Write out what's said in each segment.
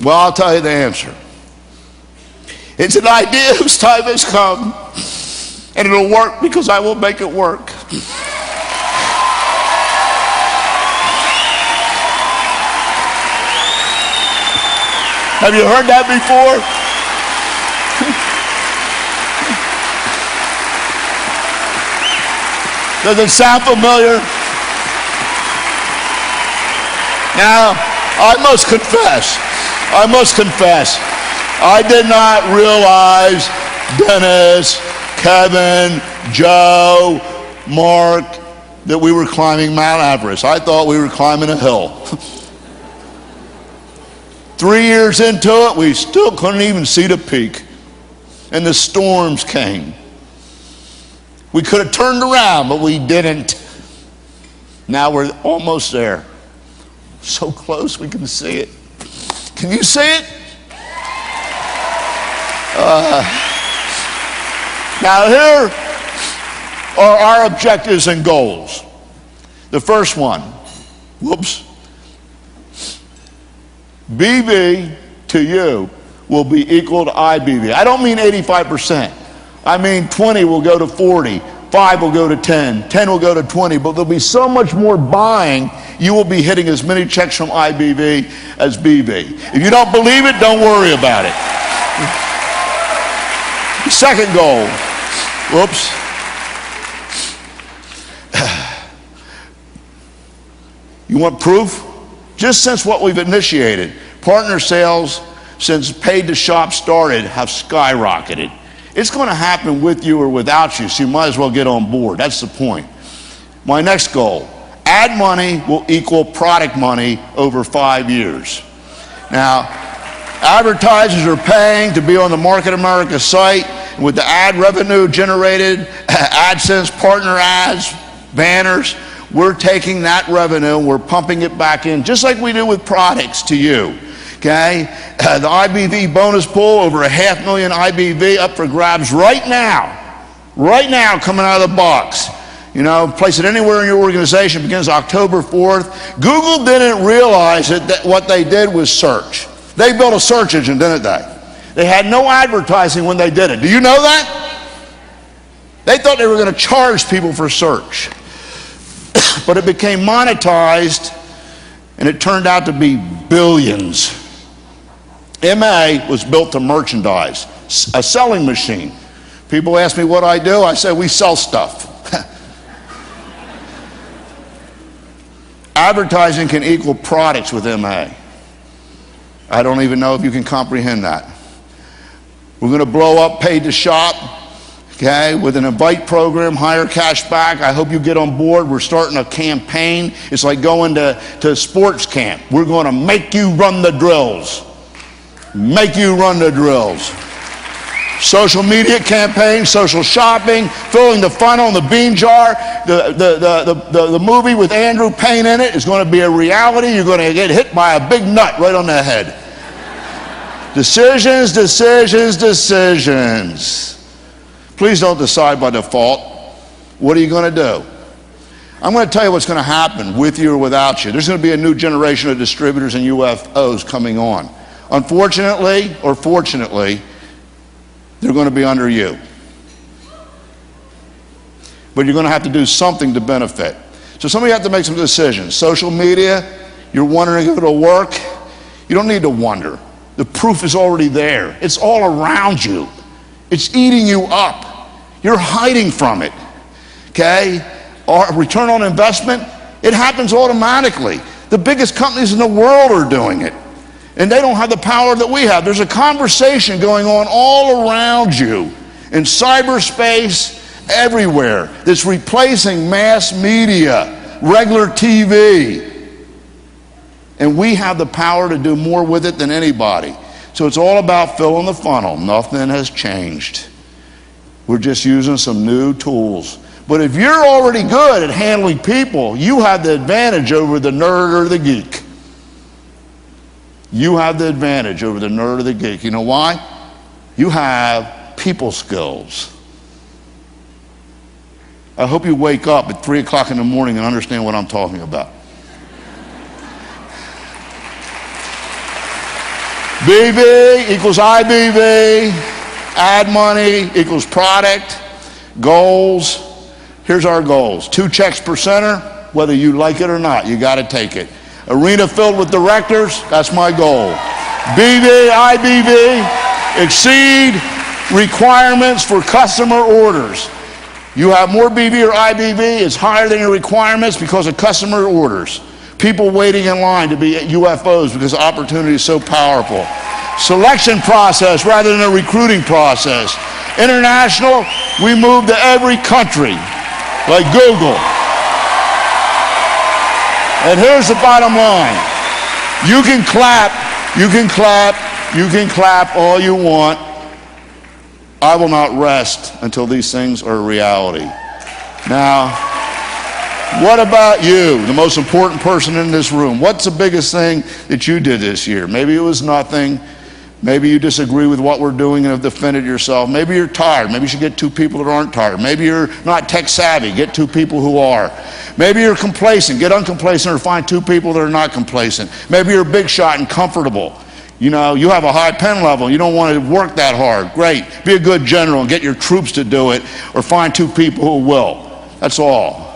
Well, I'll tell you the answer. It's an idea whose time has come, and it'll work because I will make it work. Have you heard that before? Does it sound familiar? Now, I must confess, I did not realize Dennis, Kevin, Joe, Mark, that we were climbing Mount Everest. I thought we were climbing a hill. 3 years into it, we still couldn't even see the peak. And the storms came. We could have turned around, but we didn't. Now we're almost there. So close we can see it. Can you see it? Now here are our objectives and goals. The first one, BV to you will be equal to IBV. I don't mean 85%. I mean 20 will go to 40, 5 will go to 10, 10 will go to 20, but there'll be so much more buying, you will be hitting as many checks from IBV as BV. If you don't believe it, don't worry about it. Second goal, you want proof? Just since what we've initiated, partner sales since paid to shop started have skyrocketed. It's going to happen with you or without you, so you might as well get on board. That's the point. My next goal, ad money will equal product money over 5 years. Now, advertisers are paying to be on the Market America site. With the ad revenue generated, AdSense partner ads, banners, we're taking that revenue and we're pumping it back in, just like we do with products to you. Okay? The IBV bonus pool, over 500,000 IBV up for grabs right now, coming out of the box. You know, place it anywhere in your organization, begins October 4th. Google didn't realize that what they did was search. They built a search engine, didn't they? They had no advertising when they did it. Do you know that? They thought they were going to charge people for search. But it became monetized, and it turned out to be billions. MA was built to merchandise, a selling machine. People ask me what I do. I say we sell stuff. Advertising can equal products with MA. I don't even know if you can comprehend that. We're going to blow up paid to shop, okay, with an invite program, higher cash back. I hope you get on board. We're starting a campaign. It's like going to sports camp. We're going to make you run the drills. Make you run the drills. Social media campaign, social shopping, filling the funnel in the bean jar. The movie with Andrew Payne in it is going to be a reality. You're going to get hit by a big nut right on the head. Decisions, decisions, decisions. Please don't decide by default. What are you going to do? I'm going to tell you what's going to happen with you or without you. There's going to be a new generation of distributors and UFOs coming on. Unfortunately, or fortunately, they're going to be under you. But you're going to have to do something to benefit. So some of you have to make some decisions. Social media, you're wondering if it'll work. You don't need to wonder. The proof is already there. It's all around you. It's eating you up. You're hiding from it. Okay? Our return on investment, it happens automatically. The biggest companies in the world are doing it. And they don't have the power that we have. There's a conversation going on all around you in cyberspace, everywhere, that's replacing mass media, regular TV. And we have the power to do more with it than anybody. So it's all about filling the funnel. Nothing has changed. We're just using some new tools. But if you're already good at handling people, you have the advantage over the nerd or the geek. You have the advantage over the nerd or the geek. You know why? You have people skills. I hope you wake up at 3 o'clock in the morning and understand what I'm talking about. BV equals IBV. Ad money equals product. Goals. Here's our goals. 2 checks per center. Whether you like it or not, you got to take it. Arena filled with directors. That's my goal. BV, IBV. Exceed requirements for customer orders. You have more BV or IBV, it's higher than your requirements because of customer orders. People waiting in line to be at UFOs because the opportunity is so powerful. Selection process rather than a recruiting process. International, we move to every country, like Google. And here's the bottom line. You can clap all you want. I will not rest until these things are a reality. Now, what about you, the most important person in this room? What's the biggest thing that you did this year? Maybe it was nothing. Maybe you disagree with what we're doing and have defended yourself. Maybe you're tired. Maybe you should get 2 people that aren't tired. Maybe you're not tech savvy. Get 2 people who are. Maybe you're complacent. Get uncomplacent or find 2 people that are not complacent. Maybe you're a big shot and comfortable. You know, you have a high pen level. You don't want to work that hard. Great. Be a good general and get your troops to do it, or find 2 people who will. That's all.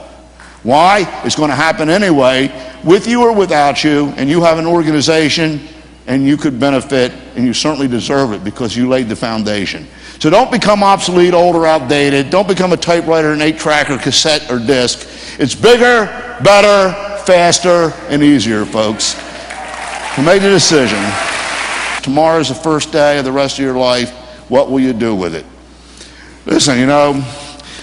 Why? It's going to happen anyway, with you or without you, and you have an organization and you could benefit, and you certainly deserve it because you laid the foundation. So don't become obsolete, old, or outdated. Don't become a typewriter, an 8-track, or cassette, or disc. It's bigger, better, faster, and easier, folks. So make the decision. Tomorrow is the first day of the rest of your life. What will you do with it? Listen, you know,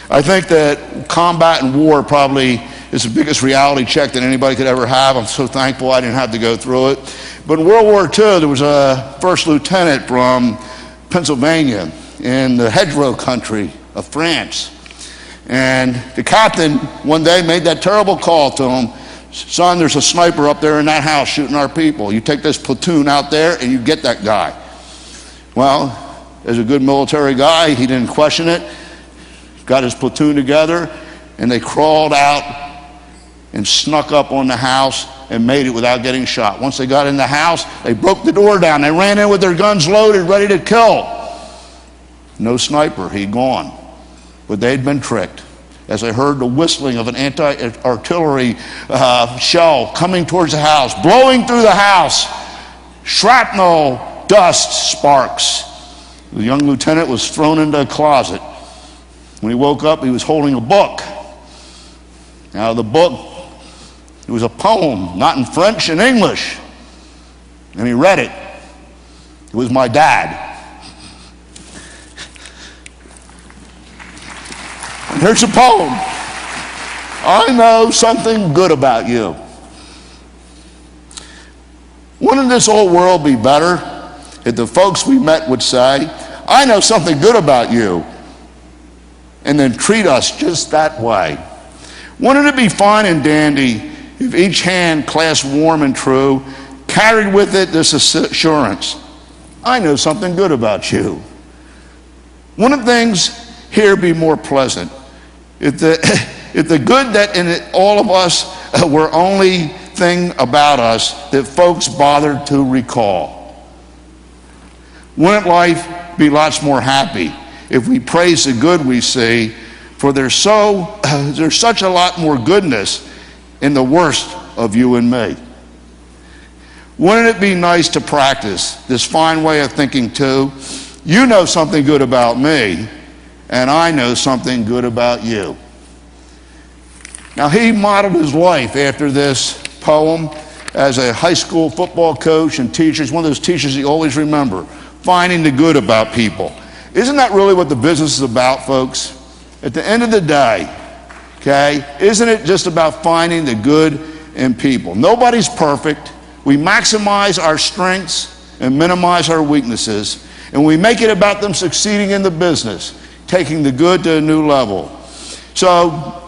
I think that combat and war probably is the biggest reality check that anybody could ever have. I'm so thankful I didn't have to go through it. But in World War II, there was a first lieutenant from Pennsylvania in the hedgerow country of France. And the captain one day made that terrible call to him, son, there's a sniper up there in that house shooting our people. You take this platoon out there and you get that guy. Well, as a good military guy, he didn't question it. Got his platoon together and they crawled out and snuck up on the house and made it without getting shot. Once they got in the house, they broke the door down. They ran in with their guns loaded, ready to kill. No sniper, he'd gone. But they'd been tricked. As I heard the whistling of an anti-artillery shell coming towards the house, blowing through the house, shrapnel, dust, sparks. The young lieutenant was thrown into a closet. When he woke up, he was holding a book. Now the book, it was a poem, not in French, in English. And he read it. It was my dad. And here's a poem. I know something good about you. Wouldn't this whole world be better if the folks we met would say, I know something good about you, and then treat us just that way? Wouldn't it be fine and dandy if each hand clasped warm and true carried with it this assurance, I know something good about you? Wouldn't things here be more pleasant if the good that in it, all of us were only thing about us that folks bothered to recall? Wouldn't life be lots more happy if we praise the good we see, for there's such a lot more goodness in the worst of you and me? Wouldn't it be nice to practice this fine way of thinking too? You know something good about me, and I know something good about you. Now, he modeled his life after this poem as a high school football coach and teacher. He's one of those teachers you always remember, finding the good about people. Isn't that really what the business is about, folks? At the end of the day, okay, isn't it just about finding the good in people? Nobody's perfect. We maximize our strengths and minimize our weaknesses, and we make it about them succeeding in the business, taking the good to a new level. So,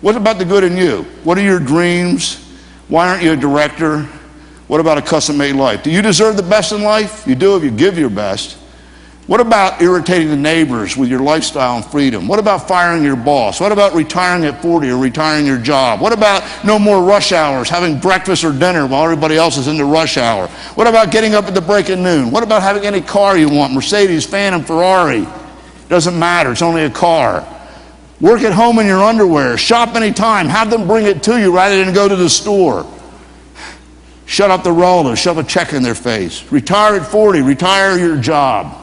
what about the good in you? What are your dreams? Why aren't you a director? What about a custom-made life? Do you deserve the best in life? You do if you give your best. What about irritating the neighbors with your lifestyle and freedom? What about firing your boss? What about retiring at 40 or retiring your job? What about no more rush hours, having breakfast or dinner while everybody else is in the rush hour? What about getting up at the break of noon? What about having any car you want, Mercedes, Phantom, Ferrari? Doesn't matter, it's only a car. Work at home in your underwear, shop anytime, have them bring it to you rather than go to the store. Shut up the rollers, shove a check in their face. Retire at 40, retire your job.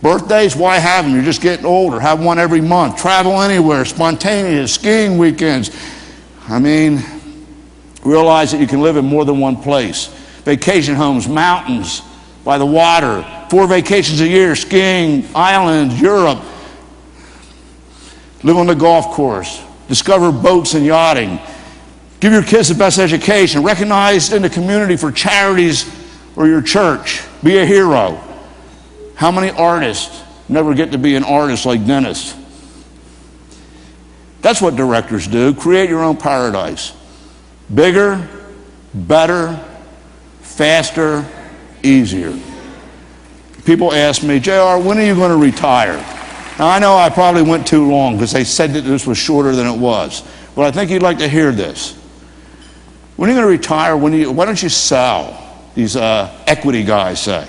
Birthdays, why have them? You're just getting older. Have one every month. Travel anywhere, spontaneous, skiing weekends. I mean, realize that you can live in more than one place. Vacation homes, mountains, by the water, 4 vacations a year, skiing, islands, Europe. Live on the golf course. Discover boats and yachting. Give your kids the best education. Recognized in the community for charities or your church. Be a hero. How many artists never get to be an artist like Dennis? That's what directors do. Create your own paradise. Bigger, better, faster, easier. People ask me, JR, when are you going to retire? Now, I know I probably went too long because they said that this was shorter than it was. But I think you'd like to hear this. When are you going to retire? Why don't you sell? These equity guys say.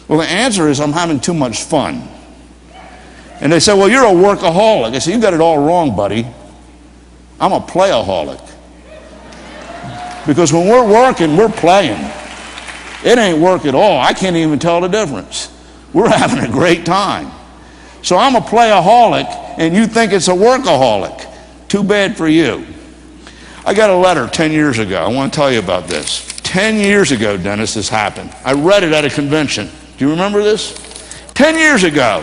Well, the answer is I'm having too much fun. And they say, well, you're a workaholic. I say, you got it all wrong, buddy. I'm a playaholic. Because when we're working, we're playing. It ain't work at all. I can't even tell the difference. We're having a great time. So I'm a playaholic, and you think it's a workaholic. Too bad for you. I got a letter 10 years ago. I want to tell you about this. 10 years ago, Dennis, this happened. I read it at a convention. Do you remember this? 10 years ago.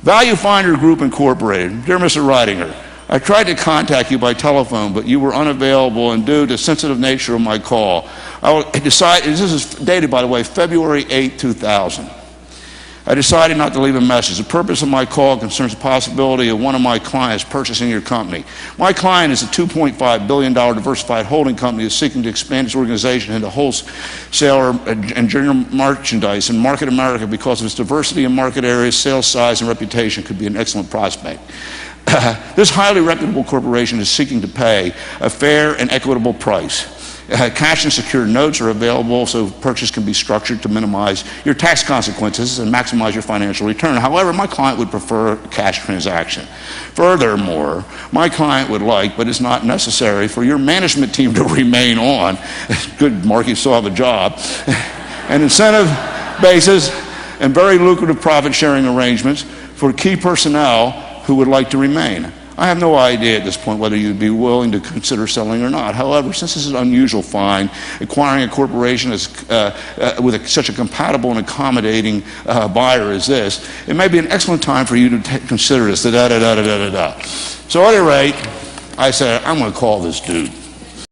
Value Finder Group Incorporated. Dear Mr. Reidinger, I tried to contact you by telephone, but you were unavailable, and due to the sensitive nature of my call, I decided, this is dated, by the way, February 8, 2000. I decided not to leave a message. The purpose of my call concerns the possibility of one of my clients purchasing your company. My client is a $2.5 billion diversified holding company that's seeking to expand its organization into wholesaler and general merchandise and market America because of its diversity in market areas, sales size, and reputation could be an excellent prospect. This highly reputable corporation is seeking to pay a fair and equitable price. Cash and secured notes are available so purchase can be structured to minimize your tax consequences and maximize your financial return. However, my client would prefer a cash transaction. Furthermore, my client would like, but it's not necessary, for your management team to remain on. Good, Mark, you still have a job. An incentive basis and very lucrative profit sharing arrangements for key personnel who would like to remain. I have no idea at this point whether you'd be willing to consider selling or not. However, since this is an unusual find, acquiring a corporation with such a compatible and accommodating buyer as this, it may be an excellent time for you to consider this. So at any rate, I said, I'm going to call this dude.